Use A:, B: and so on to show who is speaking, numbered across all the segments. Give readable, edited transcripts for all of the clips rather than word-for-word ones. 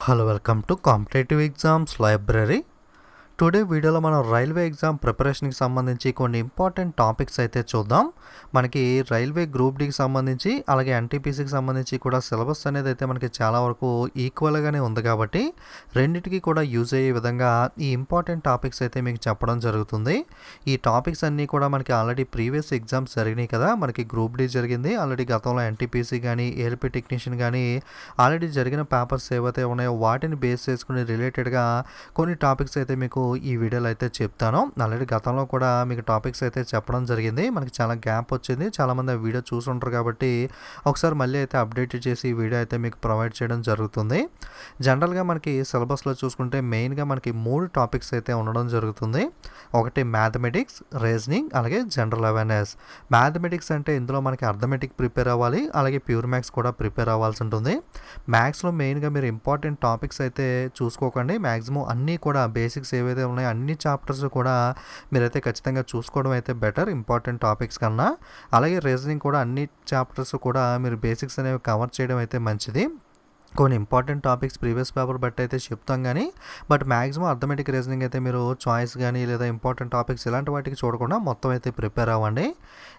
A: Hello welcome to competitive exams library. Today వీడియోలో మనం railway exam ప్రిపరేషన్కి సంబంధించి కొన్ని ఇంపార్టెంట్ టాపిక్స్ అయితే చూద్దాం. మనకి రైల్వే గ్రూప్ డీకి సంబంధించి అలాగే ఎన్టీపీసీకి సంబంధించి కూడా సిలబస్ అనేది అయితే మనకి చాలా వరకు ఈక్వల్గానే ఉంది కాబట్టి రెండింటికి కూడా యూజ్ అయ్యే విధంగా ఈ ఇంపార్టెంట్ టాపిక్స్ అయితే మీకు చెప్పడం జరుగుతుంది. ఈ టాపిక్స్ అన్నీ కూడా మనకి ఆల్రెడీ ప్రీవియస్ ఎగ్జామ్స్ జరిగినాయి కదా, మనకి గ్రూప్ డీ జరిగింది ఆల్రెడీ, గతంలో ఎన్టీపీసీ కానీ ఏఎల్పీ టెక్నీషియన్ కానీ ఆల్రెడీ జరిగిన పేపర్స్ ఏవైతే ఉన్నాయో వాటిని బేస్ చేసుకుని రిలేటెడ్గా కొన్ని టాపిక్స్ అయితే మీకు ఈ వీడియోలో అయితే చెప్తాను. ఆల్రెడీ గతంలో కూడా మీకు టాపిక్స్ అయితే చెప్పడం జరిగింది. మనకి చాలా గ్యాప్ వచ్చింది, చాలామంది ఆ వీడియో చూసుంటారు కాబట్టి ఒకసారి మళ్ళీ అయితే అప్డేట్ చేసి ఈ వీడియో అయితే మీకు ప్రొవైడ్ చేయడం జరుగుతుంది. జనరల్గా మనకి సిలబస్లో చూసుకుంటే మెయిన్గా మనకి 3 టాపిక్స్ అయితే ఉండడం జరుగుతుంది. ఒకటి మ్యాథమెటిక్స్, రీజనింగ్ అలాగే జనరల్ అవేర్నెస్. మ్యాథమెటిక్స్ అంటే ఇందులో మనకి అర్థమెటిక్ ప్రిపేర్ అవ్వాలి, అలాగే ప్యూర్ మ్యాథ్స్ కూడా ప్రిపేర్ అవ్వాల్సి ఉంటుంది. మ్యాథ్స్లో మెయిన్గా మీరు ఇంపార్టెంట్ టాపిక్స్ అయితే చూసుకోకండి, మ్యాక్సిమం అన్నీ కూడా బేసిక్స్ ఏవైతే ఉన్నాయో అన్ని చాప్టర్స్ కూడా మీరైతే ఖచ్చితంగా చూసుకోవడం అయితే బెటర్ ఇంపార్టెంట్ టాపిక్స్ కన్నా. అలాగే రీజనింగ్ కూడా అన్ని చాప్టర్స్ కూడా మీరు బేసిక్స్ అనేవి కవర్ చేయడం అయితే మంచిది. కొన్ని ఇంపార్టెంట్ టాపిక్స్ ప్రీవియస్ పేపర్ బట్టి అయితే చెప్తాం కానీ బట్ మ్యాక్సిమం అర్థమెటిక్ రీజనింగ్ అయితే మీరు చాయిస్ కానీ లేదా ఇంపార్టెంట్ టాపిక్స్ ఇలాంటి వాటికి చూడకుండా మొత్తం అయితే ప్రిపేర్ అవ్వండి.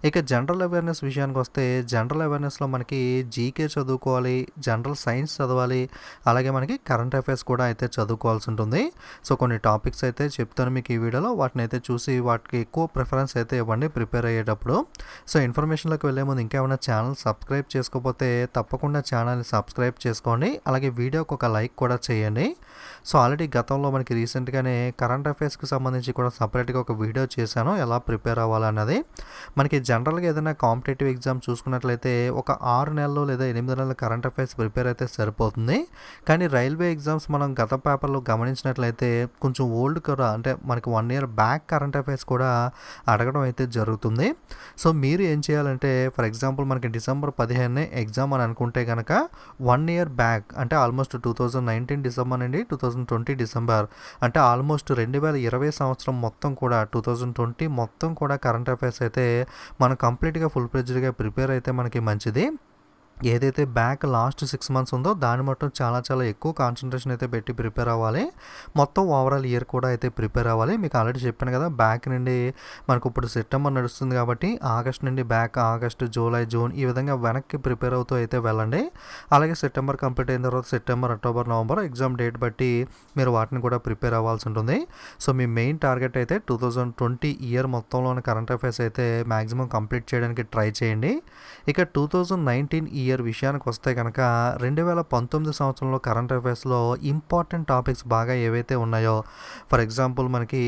A: ఇక జనరల్ అవేర్నెస్ విషయానికి వస్తే జనరల్ అవేర్నెస్లో మనకి జీకే చదువుకోవాలి, జనరల్ సైన్స్ చదవాలి, అలాగే మనకి కరెంట్ అఫైర్స్ కూడా అయితే చదువుకోవాల్సి ఉంటుంది. సో కొన్ని టాపిక్స్ అయితే చెప్తాను మీకు ఈ వీడియోలో, వాటిని అయితే చూసి వాటికి ఎక్కువ ప్రిఫరెన్స్ అయితే ఇవ్వండి ప్రిపేర్ అయ్యేటప్పుడు. సో ఇన్ఫర్మేషన్లోకి వెళ్ళే ముందు ఇంకేమైనా ఛానల్ సబ్స్క్రైబ్ చేసుకోకపోతే తప్పకుండా ఛానల్ని సబ్స్క్రైబ్ చేసుకోండి, అలాగే వీడియోకి ఒక లైక్ కూడా చేయండి. సో ఆల్రెడీ గతంలో మనకి రీసెంట్గానే కరెంట్ అఫైర్స్కి సంబంధించి కూడా సపరేట్గా ఒక వీడియో చేశాను ఎలా ప్రిపేర్ అవ్వాలన్నది. మనకి జనరల్గా ఏదైనా కాంపిటేటివ్ ఎగ్జామ్ చూసుకున్నట్లయితే ఒక 6 నెలలు లేదా 8 నెలల కరెంట్ అఫైర్స్ ప్రిపేర్ అయితే సరిపోతుంది. కానీ రైల్వే ఎగ్జామ్స్ మనం గత పేపర్లో గమనించినట్లయితే కొంచెం ఓల్డ్ కూడా అంటే మనకి 1 ఇయర్ బ్యాక్ కరెంట్ అఫైర్స్ కూడా అడగడం అయితే జరుగుతుంది. సో మీరు ఏం చేయాలంటే ఫర్ ఎగ్జాంపుల్ మనకి డిసెంబర్ 15 ఎగ్జామ్ అని అనుకుంటే కనుక 1 ఇయర్ బ్యాక్ అంటే ఆల్మోస్ట్ 2019 డిసెంబర్ నుండి 2020 డిసెంబర్ అంటే ఆల్మోస్ట్ 2020 సంవత్సరం మొత్తం కూడా 2020 మొత్తం కూడా కరెంట్ అఫైర్స్ అయితే మనం కంప్లీట్గా ఫుల్ ఫ్లెడ్జ్డ్గా ప్రిపేర్ అయితే మనకి మంచిది. ఏదైతే బ్యాక్ లాస్ట్ 6 మంత్స్ ఉందో దాన్ని మొత్తం చాలా ఎక్కువ కాన్సన్ట్రేషన్ అయితే పెట్టి ప్రిపేర్ అవ్వాలి. మొత్తం ఓవరాల్ ఇయర్ కూడా అయితే ప్రిపేర్ అవ్వాలి. మీకు ఆల్రెడీ చెప్పాను కదా, బ్యాక్ నుండి మనకు ఇప్పుడు సెప్టెంబర్ నడుస్తుంది కాబట్టి ఆగస్ట్ నుండి బ్యాక్ ఆగస్ట్, జూలై, జూన్ ఈ విధంగా వెనక్కి ప్రిపేర్ అవుతూ అయితే వెళ్ళండి. అలాగే సెప్టెంబర్ కంప్లీట్ అయిన తర్వాత September, October, November exam date బట్టి మీరు వాటిని కూడా ప్రిపేర్ అవ్వాల్సి ఉంటుంది. సో మీ మెయిన్ టార్గెట్ అయితే 2020 ఇయర్ మొత్తంలోని కరెంట్ అఫైర్స్ అయితే మ్యాక్సిమం కంప్లీట్ చేయడానికి ట్రై చేయండి. ఇక 2019 ఇయర్ విషయానికి వస్తే కనుక 2019 సంవత్సరంలో కరెంట్ అఫైర్స్లో ఇంపార్టెంట్ టాపిక్స్ బాగా ఏవైతే ఉన్నాయో ఫర్ ఎగ్జాంపుల్ మనకి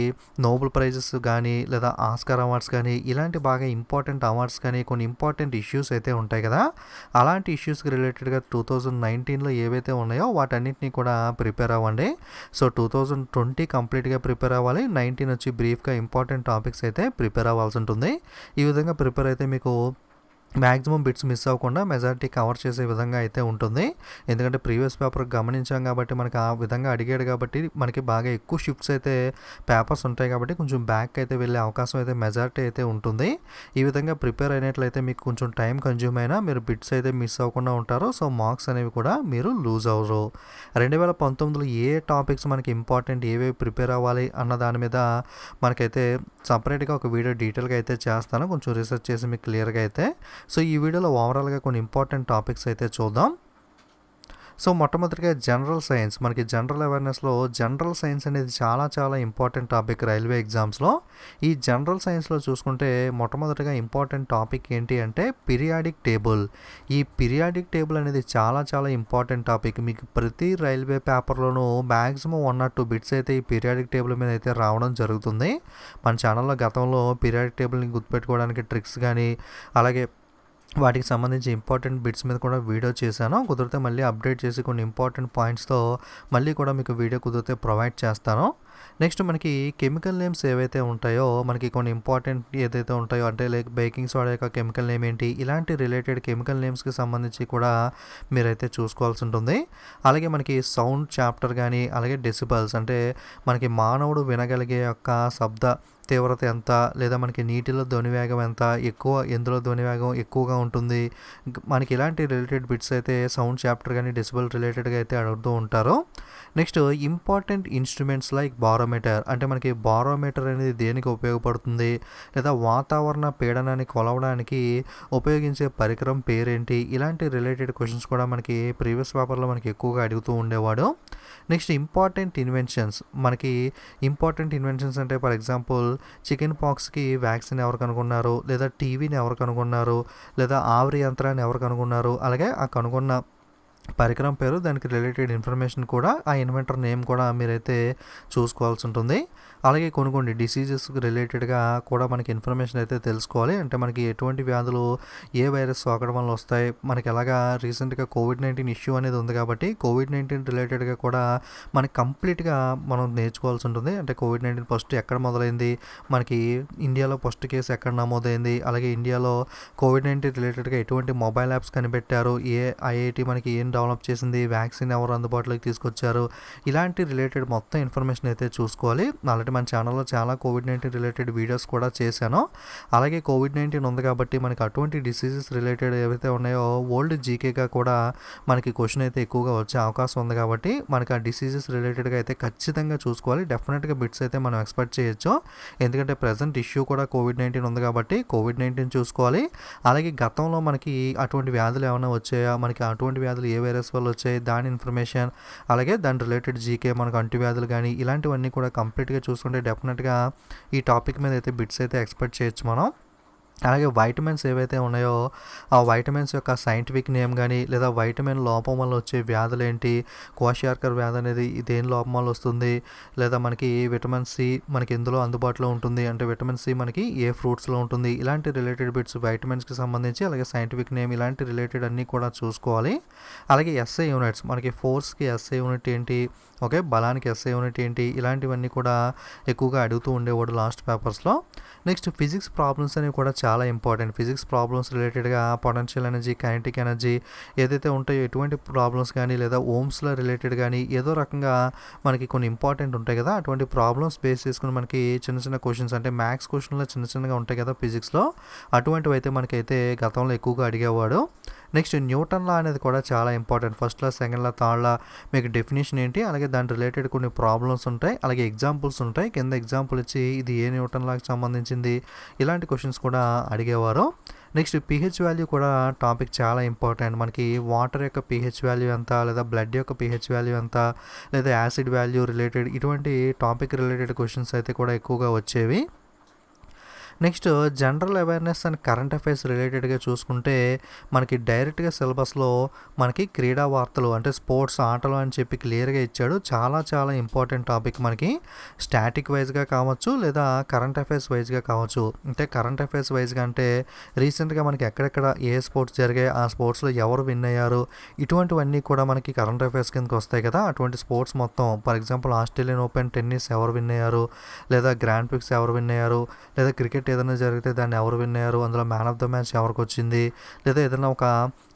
A: నోబెల్ ప్రైజెస్ కానీ లేదా ఆస్కార్ అవార్డ్స్ కానీ ఇలాంటి బాగా ఇంపార్టెంట్ అవార్డ్స్ కానీ కొన్ని ఇంపార్టెంట్ ఇష్యూస్ అయితే ఉంటాయి కదా, అలాంటి ఇష్యూస్కి రిలేటెడ్గా 2019లో ఏవైతే ఉన్నాయో వాటన్నిటిని కూడా ప్రిపేర్ అవ్వండి. సో 2020 కంప్లీట్గా ప్రిపేర్ అవ్వాలి, 19 వచ్చి బ్రీఫ్గా ఇంపార్టెంట్ టాపిక్స్ అయితే ప్రిపేర్ అవ్వాల్సి ఉంటుంది. ఈ విధంగా ప్రిపేర్ అయితే మీకు మ్యాక్సిమం బిట్స్ మిస్ అవ్వకుండా మెజారిటీ కవర్ చేసే విధంగా అయితే ఉంటుంది. ఎందుకంటే ప్రీవియస్ పేపర్ గమనించాం కాబట్టి మనకి ఆ విధంగా అడిగాడు కాబట్టి మనకి బాగా ఎక్కువ షిఫ్ట్స్ అయితే పేపర్స్ ఉంటాయి కాబట్టి కొంచెం బ్యాక్ అయితే వెళ్ళే అవకాశం అయితే మెజారిటీ అయితే ఉంటుంది. ఈ విధంగా ప్రిపేర్ అయినట్లయితే మీకు కొంచెం టైం కన్జ్యూమ్ అయినా మీరు బిట్స్ అయితే మిస్ అవ్వకుండా ఉంటారు. సో మార్క్స్ అనేవి కూడా మీరు లూజ్ అవ్వరు. 2019లో ఏ టాపిక్స్ మనకి ఇంపార్టెంట్ ఏవేవి ప్రిపేర్ అవ్వాలి అన్న దాని మీద మనకైతే సపరేట్గా ఒక వీడియో డీటెయిల్గా అయితే చేస్తాను, కొంచెం రీసెర్చ్ చేసి మీకు క్లియర్గా అయితే. సో ఈ వీడియోలో ఓవరాల్గా కొన్ని ఇంపార్టెంట్ టాపిక్స్ అయితే చూద్దాం. సో మొట్టమొదటిగా జనరల్ సైన్స్. మనకి జనరల్ అవేర్నెస్లో జనరల్ సైన్స్ అనేది చాలా ఇంపార్టెంట్ టాపిక్ రైల్వే ఎగ్జామ్స్లో. ఈ జనరల్ సైన్స్లో చూసుకుంటే మొట్టమొదటిగా ఇంపార్టెంట్ టాపిక్ ఏంటి అంటే పీరియాడిక్ టేబుల్. ఈ పీరియాడిక్ టేబుల్ అనేది చాలా ఇంపార్టెంట్ టాపిక్. మీకు ప్రతి రైల్వే పేపర్లోనూ మ్యాక్సిమం 1 or 2 బిట్స్ అయితే ఈ పీరియాడిక్ టేబుల్ మీద అయితే రావడం జరుగుతుంది. మన ఛానల్లో గతంలో పీరియాడిక్ టేబుల్ని గుర్తుపెట్టుకోవడానికి ట్రిక్స్ కానీ అలాగే వాటికి సంబంధించి ఇంపార్టెంట్ బిట్స్ మీద కూడా వీడియో చేశాను. కుదిరితే మళ్ళీ అప్డేట్ చేసి కొన్ని ఇంపార్టెంట్ పాయింట్స్తో మళ్ళీ కూడా మీకు వీడియో కుదిరితే ప్రొవైడ్ చేస్తాను. నెక్స్ట్ మనకి కెమికల్ నేమ్స్ ఏవైతే ఉంటాయో మనకి కొన్ని ఇంపార్టెంట్ ఏదైతే ఉంటాయో అంటే లైక్ బేకింగ్ సోడా యొక్క కెమికల్ నేమ్ ఏంటి, ఇలాంటి రిలేటెడ్ కెమికల్ నేమ్స్కి సంబంధించి కూడా మీరైతే చూసుకోవాల్సి ఉంటుంది. అలాగే మనకి సౌండ్ చాప్టర్ కానీ అలాగే డెసిబల్స్ అంటే మనకి మానవుడు వినగలిగే యొక్క శబ్ద తీవ్రత ఎంత, లేదా మనకి నీటిలో ధ్వనివేగం ఎంత ఎక్కువ, ఎందులో ధ్వనివేగం ఎక్కువగా ఉంటుంది, మనకి ఇలాంటి రిలేటెడ్ బిట్స్ అయితే సౌండ్ చాప్టర్ కానీ డెసిబల్ రిలేటెడ్గా అయితే అడుగుతూ ఉంటారు. Next important instruments like barometer, అంటే మనకి బారోమీటర్ అనేది దేనికి ఉపయోగపడుతుంది, లేదా వాతావరణ పీడనాన్ని కొలవడానికి ఉపయోగించే పరికరం పేరేంటి, ఇలాంటి రిలేటెడ్ క్వశ్చన్స్ కూడా మనకి ప్రీవియస్ పేపర్లో మనకి ఎక్కువగా అడుగుతూ ఉండేవాడు. నెక్స్ట్ ఇంపార్టెంట్ ఇన్వెన్షన్స్, మనకి ఇంపార్టెంట్ ఇన్వెన్షన్స్ అంటే ఫర్ ఎగ్జాంపుల్ చికెన్ పాక్స్కి వ్యాక్సిన్ ఎవరు కనుగొన్నారు, లేదా టీవీని ఎవరు కనుగొన్నారు, లేదా ఆవిరి యంత్రాన్ని ఎవరు కనుగొన్నారు, అలాగే ఆ కనుగొన్న పరికరం పేరు, దానికి రిలేటెడ్ ఇన్ఫర్మేషన్ కూడా, ఆ ఇన్వెంటర్ నేమ్ కూడా మీరైతే చూసుకోవాల్సి ఉంటుంది. అలాగే కొన్ని డిసీజెస్ రిలేటెడ్గా కూడా మనకి ఇన్ఫర్మేషన్ అయితే తెలుసుకోవాలి. అంటే మనకి ఎటువంటి వ్యాధులు ఏ వైరస్ సోకడం వల్ల వస్తాయి, మనకి ఎలాగా రీసెంట్గా కోవిడ్-19 ఇష్యూ అనేది ఉంది కాబట్టి కోవిడ్-19 రిలేటెడ్గా కూడా మనకి కంప్లీట్గా మనం నేర్చుకోవాల్సి ఉంటుంది. అంటే కోవిడ్-19 ఫస్ట్ ఎక్కడ మొదలైంది, మనకి ఇండియాలో ఫస్ట్ కేసు ఎక్కడ నమోదైంది, అలాగే ఇండియాలో కోవిడ్-19 రిలేటెడ్గా ఎటువంటి మొబైల్ యాప్స్ కనిపెట్టారు, ఏ ఐఐటి మనకి ఏం డెవలప్ చేసింది, వ్యాక్సిన్ ఎవరు అందుబాటులోకి తీసుకొచ్చారు, ఇలాంటి రిలేటెడ్ మొత్తం ఇన్ఫర్మేషన్ అయితే చూసుకోవాలి. ఆల్రెడీ మన ఛానల్లో చాలా కోవిడ్-19 రిలేటెడ్ వీడియోస్ కూడా చేశాను. అలాగే కోవిడ్-19 ఉంది కాబట్టి మనకి అటువంటి డిసీజెస్ రిలేటెడ్ ఏవైతే ఉన్నాయో ఓల్డ్ జీకేగా కూడా మనకి క్వశ్చన్ అయితే ఎక్కువగా వచ్చే అవకాశం ఉంది కాబట్టి మనకి ఆ డిసీజెస్ రిలేటెడ్గా అయితే ఖచ్చితంగా చూసుకోవాలి. డెఫినెట్గా బిట్స్ అయితే మనం ఎక్స్పెక్ట్ చేయొచ్చు. ఎందుకంటే ప్రజెంట్ ఇష్యూ కూడా కోవిడ్-19 ఉంది కాబట్టి కోవిడ్-19 చూసుకోవాలి. అలాగే గతంలో మనకి అటువంటి వ్యాధులు ఏమైనా వచ్చాయా, మనకి అటువంటి వ్యాధులు ఏ వైరస్ వల్ల వచ్చాయి, దాని ఇన్ఫర్మేషన్, అలాగే దాని రిలేటెడ్ జీకే, మనకు అంటువ్యాధులు కానీ ఇలాంటివన్నీ కూడా కంప్లీట్గా చూసుకుంటే డెఫినెట్గా ఈ టాపిక్ మీద అయితే బిట్స్ అయితే ఎక్స్పెక్ట్ చేయొచ్చు మనం. అలాగే వైటమిన్స్ ఏవైతే ఉన్నాయో ఆ వైటమిన్స్ యొక్క సైంటిఫిక్ నేమ్ కానీ, లేదా వైటమిన్ లోపం వల్ల వచ్చే వ్యాధులు ఏంటి, క్వాషియార్కర్ వ్యాధి అనేది దేని లోపం వల్ల వస్తుంది, లేదా మనకి విటమిన్ సి మనకి ఎందులో అందుబాటులో ఉంటుంది, అంటే విటమిన్ సి మనకి ఏ ఫ్రూట్స్లో ఉంటుంది, ఇలాంటి రిలేటెడ్ బిట్స్ వైటమిన్స్కి సంబంధించి, అలాగే సైంటిఫిక్ నేమ్ ఇలాంటి రిలేటెడ్ అన్నీ కూడా చూసుకోవాలి. అలాగే ఎస్ఐ యూనిట్స్, మనకి ఫోర్స్కి ఎస్ఐ యూనిట్ ఏంటి, ఓకే బలానికి ఎస్ఐ యూనిట్ ఏంటి, ఇలాంటివన్నీ కూడా ఎక్కువగా అడుగుతూ ఉండేవాడు లాస్ట్ పేపర్స్లో. నెక్స్ట్ ఫిజిక్స్ ప్రాబ్లమ్స్ అనేవి కూడా చాలా ఇంపార్టెంట్. ఫిజిక్స్ ప్రాబ్లమ్స్ రిలేటెడ్గా పొటెన్షియల్ ఎనర్జీ, కైనెటిక్ ఎనర్జీ ఏదైతే ఉంటాయో ఎటువంటి ప్రాబ్లమ్స్ కానీ, లేదా ఓమ్స్లో రిలేటెడ్ కానీ ఏదో రకంగా మనకి కొన్ని ఇంపార్టెంట్ ఉంటాయి కదా, అటువంటి ప్రాబ్లమ్స్ బేస్ చేసుకుని మనకి చిన్న చిన్న క్వశ్చన్స్, అంటే మ్యాథ్స్ క్వశ్చన్లో చిన్న చిన్నగా ఉంటాయి కదా ఫిజిక్స్లో, అటువంటివి అయితే మనకైతే గతంలో ఎక్కువగా అడిగేవాడు. నెక్స్ట్ న్యూటన్ లా అనేది కూడా చాలా ఇంపార్టెంట్. ఫస్ట్ లా, సెకండ్ లా, థర్డ్ లా మీకు డెఫినేషన్ ఏంటి, అలాగే దాని రిలేటెడ్ కొన్ని ప్రాబ్లమ్స్ ఉంటాయి, అలాగే ఎగ్జాంపుల్స్ ఉంటాయి. కింద ఎగ్జాంపుల్ ఇచ్చి ఇది ఏ న్యూటన్ లాకి సంబంధించింది, ఇలాంటి క్వశ్చన్స్ కూడా అడిగేవారు. నెక్స్ట్ pH వాల్యూ కూడా టాపిక్ చాలా ఇంపార్టెంట్. మనకి వాటర్ యొక్క pH వాల్యూ ఎంత, లేదా బ్లడ్ యొక్క pH వాల్యూ ఎంత, లేదా యాసిడ్ వాల్యూ రిలేటెడ్ ఇటువంటి టాపిక్ రిలేటెడ్ క్వశ్చన్స్ అయితే కూడా ఎక్కువగా వచ్చేవి. Next general awareness and current affairs రిలేటెడ్గా చూసుకుంటే మనకి డైరెక్ట్గా సిలబస్లో మనకి క్రీడా వార్తలు, అంటే స్పోర్ట్స్ ఆటలు అని చెప్పి క్లియర్గా ఇచ్చాడు. చాలా చాలా ఇంపార్టెంట్ టాపిక్, మనకి స్టాటిక్ వైజ్గా కావచ్చు, లేదా కరెంట్ అఫైర్స్ వైజ్గా కావచ్చు. అంటే కరెంట్ అఫైర్స్ వైజ్గా అంటే రీసెంట్గా మనకి ఎక్కడెక్కడ ఏ స్పోర్ట్స్ జరిగాయి, ఆ స్పోర్ట్స్లో ఎవరు విన్ అయ్యారు, ఇటువంటివన్నీ కూడా మనకి కరెంట్ అఫైర్స్ కిందకి వస్తాయి కదా. అటువంటి స్పోర్ట్స్ మొత్తం, for example Australian open tennis ఎవరు విన్ అయ్యారు, లేదా గ్రాండ్ ప్రిక్స్ ఎవరు విన్ అయ్యారు, లేదా క్రికెట్ ఏదైనా జరిగితే దాన్ని ఎవరు విన్ అయ్యారు, అందులో మ్యాన్ ఆఫ్ ద మ్యాచ్ ఎవరికి వచ్చింది, లేదా ఏదైనా ఒక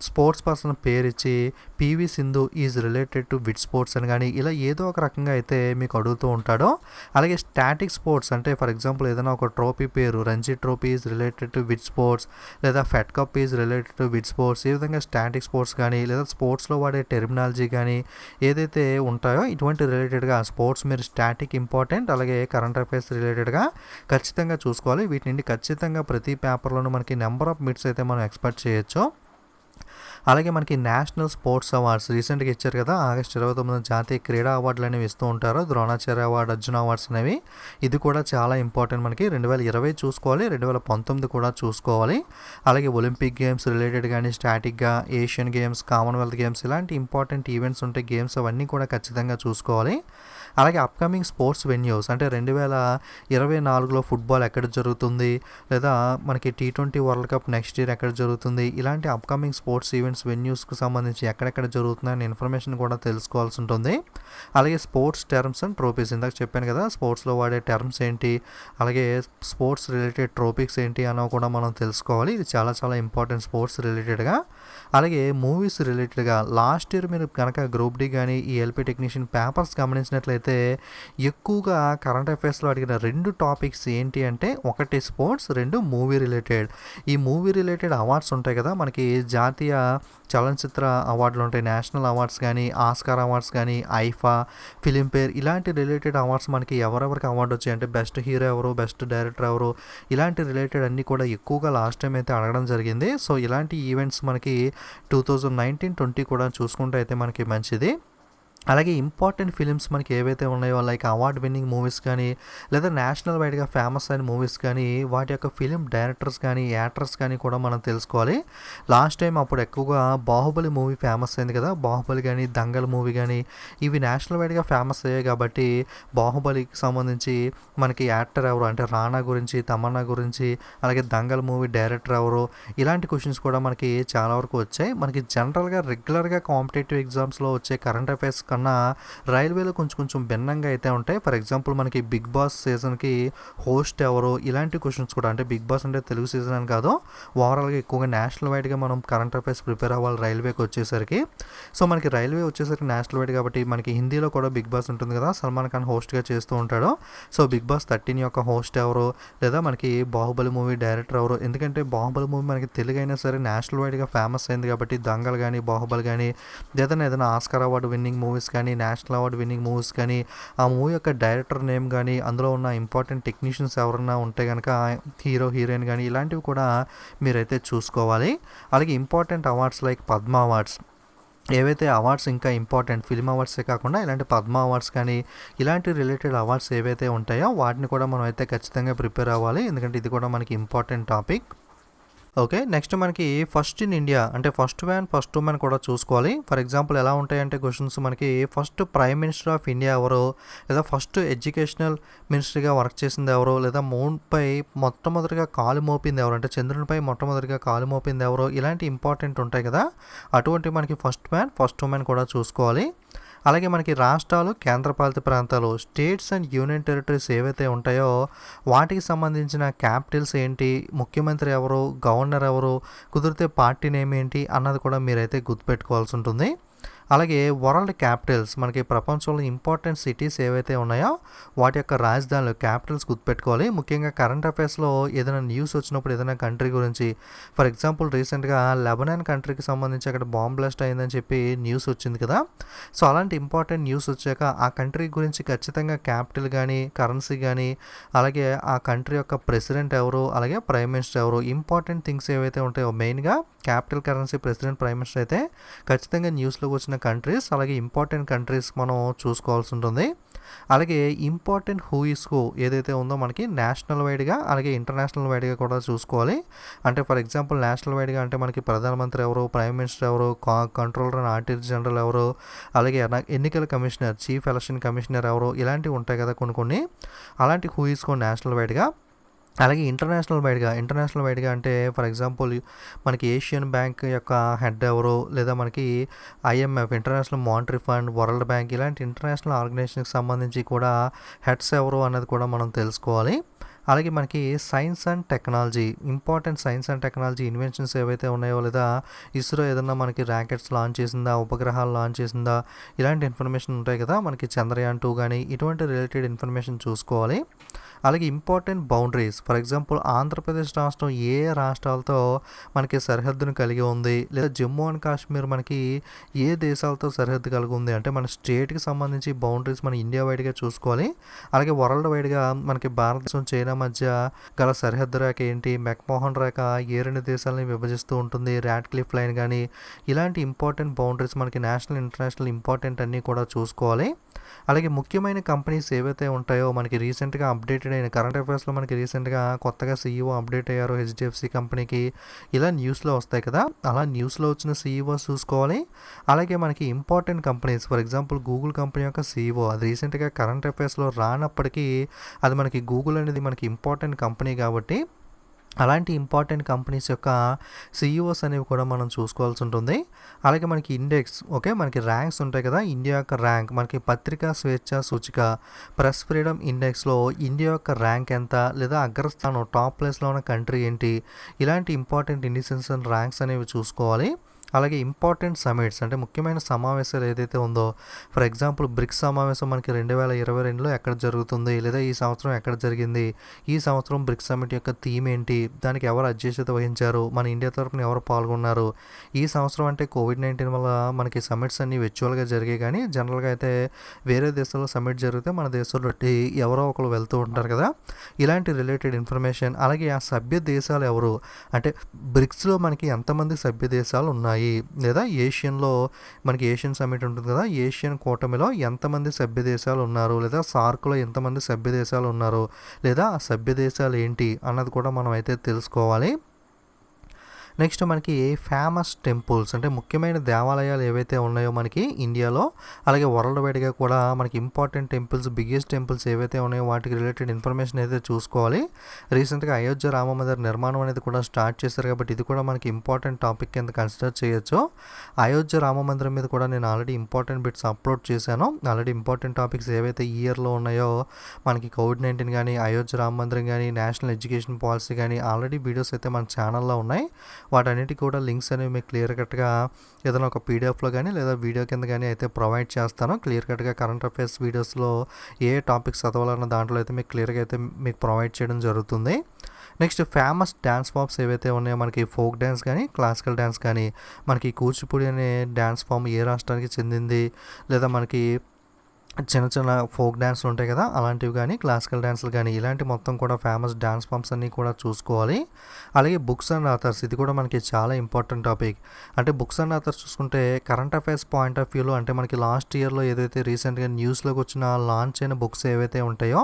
A: స్పోర్ట్స్ పర్సన్ పేరు ఇచ్చి PV Sindhu is related to which sports అని కానీ ఇలా ఏదో ఒక రకంగా అయితే మీకు అడుగుతూ ఉంటాడో. అలాగే స్టాటిక్ స్పోర్ట్స్, అంటే ఫర్ ఎగ్జాంపుల్ ఏదైనా ఒక ట్రోఫీ పేరు, Ranji trophy is related to which sports, లేదా Fed Cup is related to which sports, ఈ విధంగా స్టాటిక్ స్పోర్ట్స్ కానీ, లేదా స్పోర్ట్స్లో వాడే టెర్మినాలజీ కానీ ఏదైతే ఉంటాయో ఇటువంటి రిలేటెడ్గా స్పోర్ట్స్ మీరు స్టాటిక్ ఇంపార్టెంట్, అలాగే కరెంట్ అఫైర్స్ రిలేటెడ్గా ఖచ్చితంగా చూసుకోవాలి. వీటి నుండి ఖచ్చితంగా ప్రతి పేపర్లోనూ మనకి నెంబర్ ఆఫ్ బిట్స్ అయితే మనం ఎక్స్పెక్ట్ చేయొచ్చు. అలాగే మనకి నేషనల్ స్పోర్ట్స్ అవార్డ్స్ రీసెంట్గా ఇచ్చారు కదా, ఆగస్టు 29 జాతీయ క్రీడా అవార్డులు అనేవి ఇస్తూ ఉంటారు, ద్రోణాచార్య అవార్డు, అర్జున అవార్డ్స్ అనేవి. ఇది కూడా చాలా ఇంపార్టెంట్. మనకి 2020 చూసుకోవాలి, 2019 కూడా చూసుకోవాలి. అలాగే ఒలింపిక్ గేమ్స్ రిలేటెడ్ కానీ, స్టాటిక్గా ఏషియన్ గేమ్స్, కామన్వెల్త్ గేమ్స్ ఇలాంటి ఇంపార్టెంట్ ఈవెంట్స్ ఉంటాయి, గేమ్స్ అవన్నీ కూడా ఖచ్చితంగా చూసుకోవాలి. అలాగే అప్కమింగ్ స్పోర్ట్స్ వెన్యూస్, అంటే 2024లో ఫుట్బాల్ ఎక్కడ జరుగుతుంది, లేదా మనకి T20 world cup next year ఎక్కడ జరుగుతుంది, ఇలాంటి అప్కమింగ్ స్పోర్ట్స్ ఈవెంట్స్ వెన్యూస్కి సంబంధించి ఎక్కడెక్కడ జరుగుతున్నాయని ఇన్ఫర్మేషన్ కూడా తెలుసుకోవాల్సి ఉంటుంది. అలాగే స్పోర్ట్స్ టర్మ్స్ అండ్ ట్రోఫీస్, ఇందాక చెప్పాను కదా స్పోర్ట్స్లో వాడే టర్మ్స్ ఏంటి, అలాగే స్పోర్ట్స్ రిలేటెడ్ ట్రోఫిక్స్ ఏంటి అన్నవి కూడా మనం తెలుసుకోవాలి. ఇది చాలా చాలా ఇంపార్టెంట్ స్పోర్ట్స్ రిలేటెడ్గా. అలాగే మూవీస్ రిలేటెడ్గా లాస్ట్ ఇయర్ మీరు కనుక గ్రూప్ డి కానీ ఈ ఎల్పీ టెక్నీషియన్ పేపర్స్ గమనించినట్లయితే ఎక్కువగా కరెంట్ అఫైర్స్లో అడిగిన 2 టాపిక్స్ ఏంటి అంటే, ఒకటి స్పోర్ట్స్, 2 మూవీ రిలేటెడ్. ఈ మూవీ రిలేటెడ్ అవార్డ్స్ ఉంటాయి కదా, మనకి జాతీయ చలనచిత్ర అవార్డులు ఉంటాయి, నేషనల్ అవార్డ్స్ కానీ, ఆస్కార్ అవార్డ్స్ కానీ, ఐఫా, ఫిలింఫేర్ ఇలాంటి రిలేటెడ్ అవార్డ్స్ మనకి ఎవరెవరికి అవార్డు వచ్చాయి అంటే బెస్ట్ హీరో ఎవరు, బెస్ట్ డైరెక్టర్ ఎవరు, ఇలాంటి రిలేటెడ్ అన్నీ కూడా ఎక్కువగా లాస్ట్ టైం అయితే అడగడం జరిగింది. సో ఇలాంటి ఈవెంట్స్ మనకి 2019-20 కూడా చూసుకుంటే అయితే మనకి మంచిది. అలాగే ఇంపార్టెంట్ ఫిలిమ్స్ మనకి ఏవైతే ఉన్నాయో లైక్ అవార్డ్ విన్నింగ్ మూవీస్ కానీ లేదా నేషనల్ వైడ్గా ఫేమస్ అయిన మూవీస్ కానీ వాటి యొక్క ఫిలిం డైరెక్టర్స్ కానీ యాక్టర్స్ కానీ కూడా మనం తెలుసుకోవాలి. లాస్ట్ టైం అప్పుడు ఎక్కువగా బాహుబలి మూవీ ఫేమస్ అయింది కదా, బాహుబలి కానీ దంగల్ మూవీ కానీ ఇవి నేషనల్ వైడ్గా ఫేమస్ అయ్యాయి కాబట్టి బాహుబలికి సంబంధించి మనకి యాక్టర్ ఎవరు అంటే రానా గురించి, తమన్నా గురించి, అలాగే దంగల్ మూవీ డైరెక్టర్ ఎవరు, ఇలాంటి క్వశ్చన్స్ కూడా మనకి చాలా వరకు వచ్చాయి. మనకి జనరల్గా రెగ్యులర్గా కాంపిటేటివ్ ఎగ్జామ్స్లో వచ్చే కరెంట్ అఫైర్స్ కన్నా రైల్వేలో కొంచెం భిన్నంగా అయితే ఉంటాయి. ఫర్ ఎగ్జాంపుల్ మనకి బిగ్ బాస్ సీజన్కి హోస్ట్ ఎవరు, ఇలాంటి క్వశ్చన్స్ కూడా అంటే బిగ్ బాస్ అంటే తెలుగు సీజన్ అని కాదు, ఓవరాల్గా ఎక్కువగా నేషనల్ వైడ్గా మనం కరెంట్ అఫైర్స్ ప్రిపేర్ అవ్వాలి రైల్వేకి వచ్చేసరికి. సో మనకి రైల్వే వచ్చేసరికి నేషనల్ వైడ్ కాబట్టి మనకి హిందీలో కూడా బిగ్ బాస్ ఉంటుంది కదా, సల్మాన్ ఖాన్ హోస్ట్గా చేస్తూ ఉంటాడు. సో బిగ్ బాస్ 13 యొక్క హోస్ట్ ఎవరు, లేదా మనకి బాహుబలి మూవీ డైరెక్టర్ ఎవరు, ఎందుకంటే బాహుబలి మూవీ మనకి తెలుగు అయినా సరే నేషనల్ వైడ్గా ఫేమస్ అయింది కాబట్టి దంగల్ కానీ బాహుబలి కానీ ఏదైనా ఆస్కార్ అవార్డు విన్నింగ్ మూవీస్ కానీ నేషనల్ అవార్డు విన్నింగ్ మూవీస్ కానీ ఆ మూవీ యొక్క డైరెక్టర్ నేమ్ కానీ అందులో ఉన్న ఇంపార్టెంట్ టెక్నీషియన్స్ ఎవరన్నా ఉంటే కనుక హీరో హీరోయిన్ కానీ ఇలాంటివి కూడా మీరైతే చూసుకోవాలి. అలాగే important awards like Padma awards, ఏవైతే అవార్డ్స్ ఇంకా ఇంపార్టెంట్ ఫిల్మ్ అవార్డ్సే కాకుండా ఇలాంటి పద్మ అవార్డ్స్ కానీ ఇలాంటి రిలేటెడ్ అవార్డ్స్ ఏవైతే ఉంటాయో వాటిని కూడా మనం అయితే ఖచ్చితంగా ప్రిపేర్ అవ్వాలి, ఎందుకంటే ఇది కూడా మనకి ఇంపార్టెంట్ టాపిక్. ఓకే, నెక్స్ట్ మనకి ఫస్ట్ ఇన్ ఇండియా అంటే ఫస్ట్ మ్యాన్ ఫస్ట్ ఉమెన్ కూడా చూసుకోవాలి. ఫర్ ఎగ్జాంపుల్ ఎలా ఉంటాయంటే క్వశ్చన్స్ మనకి first prime minister of India ఎవరు, లేదా ఫస్ట్ ఎడ్యుకేషనల్ మినిస్టర్గా వర్క్ చేసింది ఎవరు, లేదా మూన్పై మొట్టమొదటిగా కాలు మోపింది ఎవరు అంటే చంద్రునిపై మొట్టమొదటిగా కాలు మోపింది ఎవరు, ఇలాంటి ఇంపార్టెంట్ ఉంటాయి కదా, అటువంటి మనకి ఫస్ట్ మ్యాన్ ఫస్ట్ ఉమెన్ కూడా చూసుకోవాలి. అలాగే మనకి రాష్ట్రాలు, కేంద్రపాలిత ప్రాంతాలు, స్టేట్స్ అండ్ యూనియన్ టెరిటరీస్ ఏవైతే ఉంటాయో వాటికి సంబంధించిన క్యాపిటల్స్ ఏంటి, ముఖ్యమంత్రి ఎవరు, గవర్నర్ ఎవరు, కుదిరితే పార్టీ నేమ్ ఏంటి అన్నది కూడా మీరైతే గుర్తుపెట్టుకోవాల్సి ఉంటుంది. అలాగే వరల్డ్ క్యాపిటల్స్ మనకి ప్రపంచంలో ఇంపార్టెంట్ సిటీస్ ఏవైతే ఉన్నాయో వాటి యొక్క రాజధానులు క్యాపిటల్స్ గుర్తుపెట్టుకోవాలి. ముఖ్యంగా కరెంట్ అఫైర్స్లో ఏదైనా న్యూస్ వచ్చినప్పుడు ఏదైనా కంట్రీ గురించి, ఫర్ ఎగ్జాంపుల్ రీసెంట్గా లెబనాన్ కంట్రీకి సంబంధించి అక్కడ బాంబ్ బ్లాస్ట్ అయిందని చెప్పి న్యూస్ వచ్చింది కదా, సో అలాంటి ఇంపార్టెంట్ న్యూస్ వచ్చాక ఆ కంట్రీ గురించి ఖచ్చితంగా క్యాపిటల్ కానీ కరెన్సీ కానీ అలాగే ఆ కంట్రీ యొక్క ప్రెసిడెంట్ ఎవరు, అలాగే ప్రైమ్ మినిస్టర్ ఎవరు, ఇంపార్టెంట్ థింగ్స్ ఏవైతే ఉంటాయో మెయిన్గా capital, currency, president, prime minister అయితే ఖచ్చితంగా న్యూస్లోకి వచ్చిన కంట్రీస్, అలాగే ఇంపార్టెంట్ కంట్రీస్ మనం చూసుకోవాల్సి ఉంటుంది. అలాగే ఇంపార్టెంట్ హూ ఈస్ హూ ఏదైతే ఉందో మనకి నేషనల్ వైడ్గా అలాగే ఇంటర్నేషనల్ వైడ్గా కూడా చూసుకోవాలి. అంటే ఫర్ ఎగ్జాంపుల్ నేషనల్ వైడ్గా అంటే మనకి ప్రధానమంత్రి ఎవరు, ప్రైమ్ మినిస్టర్ ఎవరు, కంట్రోలర్ అండ్ ఆడిటర్ జనరల్ ఎవరు, అలాగే ఎన్నికల కమిషనర్, చీఫ్ ఎలక్షన్ కమిషనర్ ఎవరు, ఇలాంటివి ఉంటాయి కదా కొన్ని, అలాంటి హూ ఈస్ హూ నేషనల్ వైడ్గా. అలాగే ఇంటర్నేషనల్ వైడ్గా అంటే ఫర్ ఎగ్జాంపుల్ మనకి ఏషియన్ బ్యాంక్ యొక్క హెడ్ ఎవరు, లేదా మనకి IMF international monetary fund, world bank ఇలాంటి ఇంటర్నేషనల్ ఆర్గనైజేషన్కి సంబంధించి కూడా హెడ్స్ ఎవరు అన్నది కూడా మనం తెలుసుకోవాలి. అలాగే మనకి science and technology, important science and technology inventions ఏవైతే ఉన్నాయో, లేదా ఇస్రో ఏదన్నా మనకి ర్యాకెట్స్ లాంచ్ చేసిందా, ఉపగ్రహాలు లాంచ్ చేసిందా, ఇలాంటి ఇన్ఫర్మేషన్ ఉంటాయి కదా, మనకి చంద్రయాన్ 2 కానీ ఇటువంటి రిలేటెడ్ ఇన్ఫర్మేషన్ చూసుకోవాలి. అలాగే important boundaries, for example Andhra Pradesh రాష్ట్రం ఏ రాష్ట్రాలతో మనకి సరిహద్దును కలిగి ఉంది, లేదా జమ్మూ అండ్ కాశ్మీర్ మనకి ఏ దేశాలతో సరిహద్దు కలిగి ఉంది అంటే మన స్టేట్కి సంబంధించి బౌండరీస్ మన ఇండియా వైడ్గా చూసుకోవాలి. అలాగే వరల్డ్ వైడ్గా మనకి భారతదేశం, చైనా మధ్య గల సరిహద్దు రేఖ ఏంటి, మెక్మోహన్ రేఖ ఏ రెండు దేశాలని విభజిస్తూ ఉంటుంది, ర్యాట్ క్లిఫ్ లైన్ కానీ ఇలాంటి ఇంపార్టెంట్ బౌండరీస్ మనకి నేషనల్ ఇంటర్నేషనల్ ఇంపార్టెంట్ అన్నీ కూడా చూసుకోవాలి. అలాగే ముఖ్యమైన కంపెనీస్ ఏవైతే ఉంటాయో మనకి రీసెంట్గా అప్డేటెడ్ అయిన కరెంట్ అఫైర్స్లో మనకి రీసెంట్గా కొత్తగా సీఈఓ అప్డేట్ అయ్యారు హెచ్డిఎఫ్సి కంపెనీకి, ఇలా న్యూస్లో వస్తాయి కదా, అలా న్యూస్లో వచ్చిన సీఈఓస్ చూసుకోవాలి. అలాగే మనకి important companies, for example Google company యొక్క సీఈఓ అది రీసెంట్గా కరెంట్ అఫైర్స్లో రానప్పటికీ అది మనకి గూగుల్ అనేది మనకి ఇంపార్టెంట్ కంపెనీ కాబట్టి అలాంటి ఇంపార్టెంట్ కంపెనీస్ యొక్క సీఈఓస్ అనేవి కూడా మనం చూసుకోవాల్సి ఉంటుంది. అలాగే మనకి ఇండెక్స్, ఓకే, మనకి ర్యాంక్స్ ఉంటాయి కదా, ఇండియా యొక్క ర్యాంక్ మనకి పత్రికా స్వేచ్ఛ సూచిక ప్రెస్ ఫ్రీడమ్ ఇండెక్స్లో ఇండియా యొక్క ర్యాంక్ ఎంత, లేదా అగ్రస్థానం టాప్ ప్లేస్లో ఉన్న కంట్రీ ఏంటి, ఇలాంటి ఇంపార్టెంట్ ఇండిసెన్స్ అండ్ ర్యాంక్స్ అనేవి చూసుకోవాలి. అలాగే ఇంపార్టెంట్ సమిట్స్ అంటే ముఖ్యమైన సమావేశాలు ఏదైతే ఉందో, ఫర్ ఎగ్జాంపుల్ బ్రిక్స్ సమావేశం మనకి 2022లో ఎక్కడ జరుగుతుంది, లేదా ఈ సంవత్సరం ఎక్కడ జరిగింది, ఈ సంవత్సరం బ్రిక్స్ సమిట్ యొక్క థీమ్ ఏంటి, దానికి ఎవరు అధ్యక్షత వహించారు, మన ఇండియా తరపున ఎవరు పాల్గొన్నారు. ఈ సంవత్సరం అంటే కోవిడ్-19 వల్ల మనకి సమిట్స్ అన్నీ వర్చువల్గా జరిగాయి, కానీ జనరల్గా అయితే వేరే దేశాల్లో సమిట్ జరిగితే మన దేశంలో ఎవరో ఒకరు వెళ్తూ ఉంటారు కదా. ఇలాంటి రిలేటెడ్ ఇన్ఫర్మేషన్, అలాగే ఆ సభ్య దేశాలు ఎవరు, అంటే బ్రిక్స్లో మనకి ఎంతమంది సభ్య దేశాలు ఉన్నాయి, లేదా ఏషియన్లో మనకి ఏషియన్ సమిట్ ఉంటుంది కదా, ఏషియన్ కూటమిలో ఎంతమంది సభ్య దేశాలు ఉన్నారు, లేదా సార్క్లో ఎంతమంది సభ్య దేశాలు ఉన్నారు, లేదా ఆ సభ్య దేశాలు ఏంటి అన్నది కూడా మనం అయితే తెలుసుకోవాలి. నెక్స్ట్ మనకి ఫేమస్ టెంపుల్స్ అంటే ముఖ్యమైన దేవాలయాలు ఏవైతే ఉన్నాయో మనకి ఇండియాలో, అలాగే వరల్డ్ వైడ్గా కూడా మనకి ఇంపార్టెంట్ టెంపుల్స్, బిగ్గెస్ట్ టెంపుల్స్ ఏవైతే ఉన్నాయో వాటికి రిలేటెడ్ ఇన్ఫర్మేషన్ అయితే చూసుకోవాలి. రీసెంట్గా అయోధ్య రామ మందిర్ నిర్మాణం అనేది కూడా స్టార్ట్ చేశారు కాబట్టి ఇది కూడా మనకి ఇంపార్టెంట్ టాపిక్ కింద కన్సిడర్ చేయొచ్చు. అయోధ్య రామ మందిరం మీద కూడా నేను ఆల్రెడీ ఇంపార్టెంట్ బిట్స్ అప్లోడ్ చేశాను. ఆల్రెడీ ఇంపార్టెంట్ టాపిక్స్ ఏవైతే ఈ ఇయర్లో ఉన్నాయో మనకి కోవిడ్-19 కానీ, అయోధ్య రామ మందిరం కానీ, నేషనల్ ఎడ్యుకేషన్ పాలసీ కానీ ఆల్రెడీ వీడియోస్ అయితే మన ఛానల్లో ఉన్నాయి. వాటన్నిటికీ కూడా లింక్స్ అనేవి మీకు క్లియర్ కట్గా ఏదైనా ఒక పీడిఎఫ్లో కానీ లేదా వీడియో కింద కానీ అయితే ప్రొవైడ్ చేస్తాను. క్లియర్ కట్గా కరెంట్ అఫైర్స్ వీడియోస్లో ఏ టాపిక్స్ చదవాలన్న దాంట్లో అయితే మీకు క్లియర్గా అయితే మీకు ప్రొవైడ్ చేయడం జరుగుతుంది. నెక్స్ట్ ఫేమస్ డ్యాన్స్ ఫామ్స్ ఏవైతే ఉన్నాయో మనకి ఫోక్ డ్యాన్స్ కానీ, క్లాసికల్ డ్యాన్స్ కానీ, మనకి కూచిపూడి అనే డ్యాన్స్ ఫామ్ ఏ రాష్ట్రానికి చెందింది, లేదా మనకి చిన్న చిన్న ఫోక్ డ్యాన్స్లు ఉంటాయి కదా అలాంటివి కానీ, క్లాసికల్ డ్యాన్స్లు కానీ, ఇలాంటి మొత్తం కూడా ఫేమస్ డ్యాన్స్ ఫామ్స్ అన్నీ కూడా చూసుకోవాలి. అలాగే బుక్స్ అండ్ ఆథర్స్, ఇది కూడా మనకి చాలా ఇంపార్టెంట్ టాపిక్. అంటే బుక్స్ అండ్ ఆథర్స్ చూసుకుంటే కరెంట్ అఫైర్స్ పాయింట్ ఆఫ్ వ్యూలో అంటే మనకి లాస్ట్ ఇయర్లో ఏదైతే రీసెంట్గా న్యూస్లోకి వచ్చిన లాంచ్ అయిన బుక్స్ ఏవైతే ఉంటాయో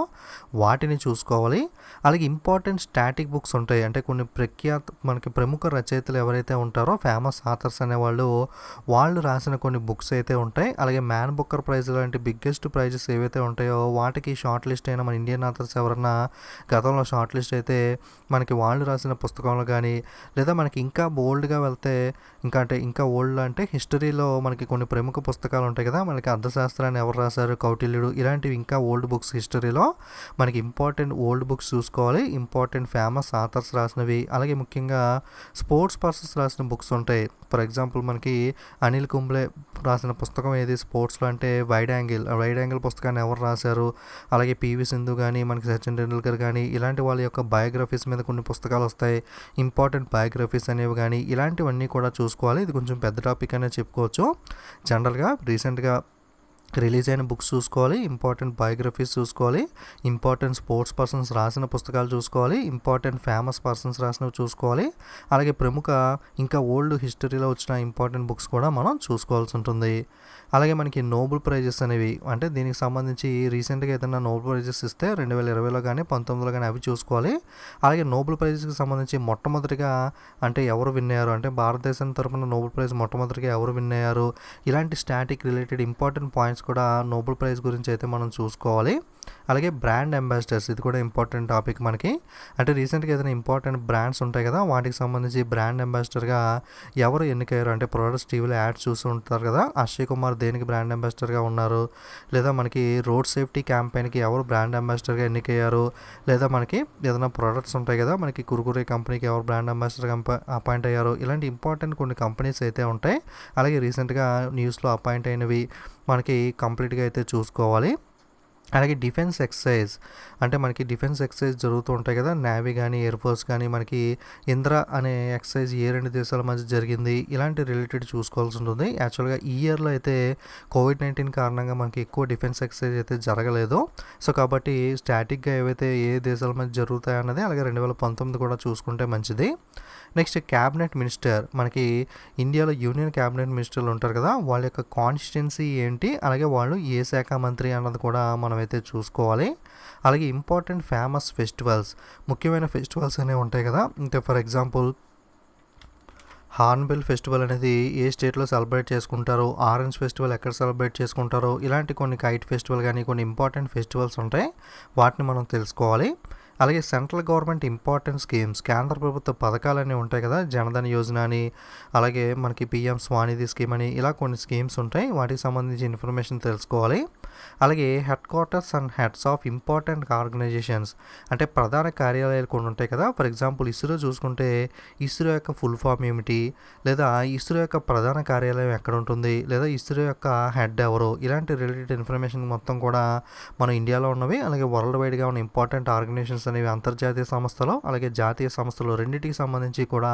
A: వాటిని చూసుకోవాలి. అలాగే ఇంపార్టెంట్ స్టాటిక్ బుక్స్ ఉంటాయి, అంటే కొన్ని మనకి ప్రముఖ రచయితలు ఎవరైతే ఉంటారో ఫేమస్ ఆథర్స్ అనేవాళ్ళు, వాళ్ళు రాసిన కొన్ని బుక్స్ అయితే ఉంటాయి. అలాగే మ్యాన్ బుక్కర్ ప్రైజ్ లాంటి బిగ్గెస్ట్ ప్రైజెస్ ఏవైతే ఉంటాయో వాటికి షార్ట్ లిస్ట్ అయిన మన ఇండియన్ ఆథర్స్ ఎవరన్నా గతంలో షార్ట్ లిస్ట్ అయితే మనకి వాళ్ళు రాసిన పుస్తకంలో కానీ, లేదా మనకి ఇంకా బోల్డ్గా వెళ్తే ఇంకా ఓల్డ్ అంటే హిస్టరీలో మనకి కొన్ని ప్రముఖ పుస్తకాలు ఉంటాయి కదా, మనకి అర్థశాస్త్రాన్ని ఎవరు రాశారు, కౌటిల్యుడు, ఇలాంటివి ఇంకా ఓల్డ్ బుక్స్ హిస్టరీలో మనకి ఇంపార్టెంట్ ఓల్డ్ బుక్స్ చూసుకోవాలి. ఇంపార్టెంట్ ఫేమస్ ఆథర్స్ రాసినవి, అలాగే ముఖ్యంగా స్పోర్ట్స్ పర్సన్స్ రాసిన బుక్స్ ఉంటాయి. ఫర్ ఎగ్జాంపుల్ మనకి అనిల్ కుంబ్లే రాసిన పుస్తకం ఏది స్పోర్ట్స్లో అంటే వైడ్ యాంగిల్ పుస్తకాన్ని ఎవరు రాశారు, అలాగే పివి సింధు కానీ, మనకి సచిన్ టెండూల్కర్ కానీ, ఇలాంటి వాళ్ళ యొక్క బయోగ్రఫీస్ మీద కొన్ని పుస్తకాలు వస్తాయి, ఇంపార్టెంట్ బయోగ్రఫీస్ అనేవి కానీ, ఇలాంటివన్నీ కూడా చూసుకోవాలి. ఇది కొంచెం పెద్ద టాపిక్ అనే చెప్పుకోవచ్చు. జనరల్గా రీసెంట్గా రిలీజ్ అయిన బుక్స్ చూసుకోవాలి, ఇంపార్టెంట్ బయోగ్రఫీస్ చూసుకోవాలి, ఇంపార్టెంట్ స్పోర్ట్స్ పర్సన్స్ రాసిన పుస్తకాలు చూసుకోవాలి, ఇంపార్టెంట్ ఫేమస్ పర్సన్స్ రాసినవి చూసుకోవాలి, అలాగే ప్రముఖ ఇంకా ఓల్డ్ హిస్టరీలో వచ్చిన ఇంపార్టెంట్ బుక్స్ కూడా మనం చూసుకోవాల్సి ఉంటుంది. అలాగే మనకి నోబెల్ ప్రైజెస్ అనేవి, అంటే దీనికి సంబంధించి రీసెంట్గా ఏదైనా నోబెల్ ప్రైజెస్ ఇస్తే 2020లో కానీ 19లో కానీ అవి చూసుకోవాలి. అలాగే నోబెల్ ప్రైజెస్కి సంబంధించి మొట్టమొదటిగా అంటే ఎవరు విన్ అయ్యారు, అంటే భారతదేశం తరఫున నోబెల్ ప్రైజ్ మొట్టమొదటిగా ఎవరు విన్ అయ్యారు, ఇలాంటి స్టాటిక్ రిలేటెడ్ ఇంపార్టెంట్ పాయింట్స్ కూడా నోబెల్ ప్రైజ్ గురించి అయితే మనం చూసుకోవాలి. అలాగే బ్రాండ్ అంబాసిడర్స్, ఇది కూడా ఇంపార్టెంట్ టాపిక్ మనకి. అంటే రీసెంట్గా ఏదైనా ఇంపార్టెంట్ బ్రాండ్స్ ఉంటాయి కదా, వాటికి సంబంధించి బ్రాండ్ అంబాసిడర్గా ఎవరు ఎన్నికయ్యారు, అంటే ప్రొడక్ట్స్ టీవీలో యాడ్స్ చూస్తూ ఉంటారు కదా, అక్షయ్ కుమార్ దేనికి బ్రాండ్ అంబాసిడర్గా ఉన్నారు, లేదా మనకి రోడ్ సేఫ్టీ క్యాంపెయిన్కి ఎవరు బ్రాండ్ అంబాసిడర్గా ఎన్నికయ్యారు, లేదా మనకి ఏదైనా ప్రొడక్ట్స్ ఉంటాయి కదా, మనకి కుర్కురే కంపెనీకి ఎవరు బ్రాండ్ అంబాసిడర్గా అపాయింట్ అయ్యారు, ఇలాంటి ఇంపార్టెంట్ కొన్ని కంపెనీస్ అయితే ఉంటాయి. అలాగే రీసెంట్గా న్యూస్లో అపాయింట్ అయినవి మనకి కంప్లీట్గా అయితే చూసుకోవాలి. అలాగే డిఫెన్స్ ఎక్సర్సైజ్, అంటే మనకి డిఫెన్స్ ఎక్సర్సైజ్ జరుగుతూ ఉంటాయి కదా, నేవీ కానీ ఎయిర్ ఫోర్స్ కానీ, మనకి ఇంద్ర అనే ఎక్సర్సైజ్ ఏ 2 దేశాల మధ్య జరిగింది, ఇలాంటి రిలేటెడ్ చూసుకోవాల్సి ఉంటుంది. యాక్చువల్గా ఈ ఇయర్లో అయితే కోవిడ్-19 కారణంగా మనకి ఎక్కువ డిఫెన్స్ ఎక్సర్సైజ్ అయితే జరగలేదు. సో కాబట్టి స్టాటిక్గా ఏవైతే ఏ దేశాల మధ్య జరుగుతాయి అన్నది అలాగే 2019 కూడా చూసుకుంటే మంచిది. నెక్స్ట్ క్యాబినెట్ మినిస్టర్, మనకి ఇండియాలో యూనియన్ క్యాబినెట్ మినిస్టర్లు ఉంటారు కదా, వాళ్ళ యొక్క కాన్స్టిట్యున్సీ ఏంటి, అలాగే వాళ్ళు ఏ శాఖ మంత్రి అన్నది కూడా మనమైతే చూసుకోవాలి. అలాగే ఇంపార్టెంట్ ఫేమస్ ఫెస్టివల్స్, ముఖ్యమైన ఫెస్టివల్స్ అనేవి ఉంటాయి కదా, అంటే ఫర్ ఎగ్జాంపుల్ హార్న్బిల్ ఫెస్టివల్ అనేది ఏ స్టేట్లో సెలబ్రేట్ చేసుకుంటారో, ఆరెంజ్ ఫెస్టివల్ ఎక్కడ సెలబ్రేట్ చేసుకుంటారో, ఇలాంటి కొన్ని కైట్ ఫెస్టివల్ కానీ కొన్ని ఇంపార్టెంట్ ఫెస్టివల్స్ ఉంటాయి, వాటిని మనం తెలుసుకోవాలి. అలాగే సెంట్రల్ గవర్నమెంట్ ఇంపార్టెంట్ స్కీమ్స్, కేంద్ర ప్రభుత్వ పథకాలన్నీ ఉంటాయి కదా, జనధన్ యోజన అని, అలాగే మనకి పిఎం స్వానిధి స్కీమ్ అని, ఇలా కొన్ని స్కీమ్స్ ఉంటాయి. వాటికి సంబంధించి ఇన్ఫర్మేషన్ తెలుసుకోవాలి. అలాగే headquarters and heads of important organisations, అంటే ప్రధాన కార్యాలయాలు కొన్ని ఉంటాయి కదా. ఫర్ ఎగ్జాంపుల్ ఇస్రో చూసుకుంటే ఇస్రో యొక్క ఫుల్ ఫామ్ ఏమిటి, లేదా ఇస్రో యొక్క ప్రధాన కార్యాలయం ఎక్కడ ఉంటుంది, లేదా ఇస్రో యొక్క హెడ్ ఎవరు, ఇలాంటి రిలేటెడ్ ఇన్ఫర్మేషన్ మొత్తం కూడా మన ఇండియాలో ఉన్నవి, అలాగే వరల్డ్ వైడ్గా ఉన్న ఇంపార్టెంట్ ఆర్గనైజేషన్స్ అనేవి అంతర్జాతీయ సంస్థలు అలాగే జాతీయ సంస్థలు రెండింటికి సంబంధించి కూడా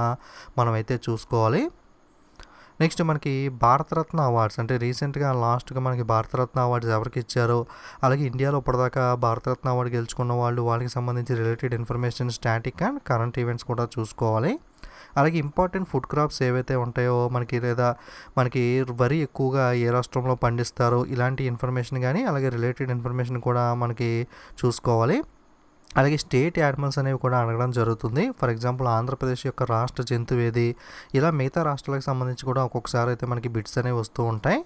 A: మనం అయితే చూసుకోవాలి. నెక్స్ట్ మనకి భారతరత్న అవార్డ్స్, అంటే రీసెంట్గా లాస్ట్గా మనకి భారతరత్న అవార్డ్స్ ఎవరికి ఇచ్చారో, అలాగే ఇండియాలో ఇప్పటిదాకా భారతరత్న అవార్డు గెలుచుకున్న వాళ్ళకి సంబంధించి related information, static and current events కూడా చూసుకోవాలి. అలాగే ఇంపార్టెంట్ ఫుడ్ క్రాప్స్ ఏవైతే ఉంటాయో మనకి, లేదా మనకి వరి ఎక్కువగా ఏ రాష్ట్రంలో పండిస్తారో ఇలాంటి ఇన్ఫర్మేషన్ కానీ, అలాగే రిలేటెడ్ ఇన్ఫర్మేషన్ కూడా మనకి చూసుకోవాలి. అలాగే స్టేట్ యానిమల్స్ అనేవి కూడా అడగడం జరుగుతుంది. ఫర్ ఎగ్జాంపుల్ ఆంధ్రప్రదేశ్ యొక్క రాష్ట్ర జంతువు ఏది, ఇలా మిగతా రాష్ట్రాలకు సంబంధించి కూడా ఒక్కొక్కసారి అయితే మనకి బిట్స్ అనేవి వస్తూ ఉంటాయి.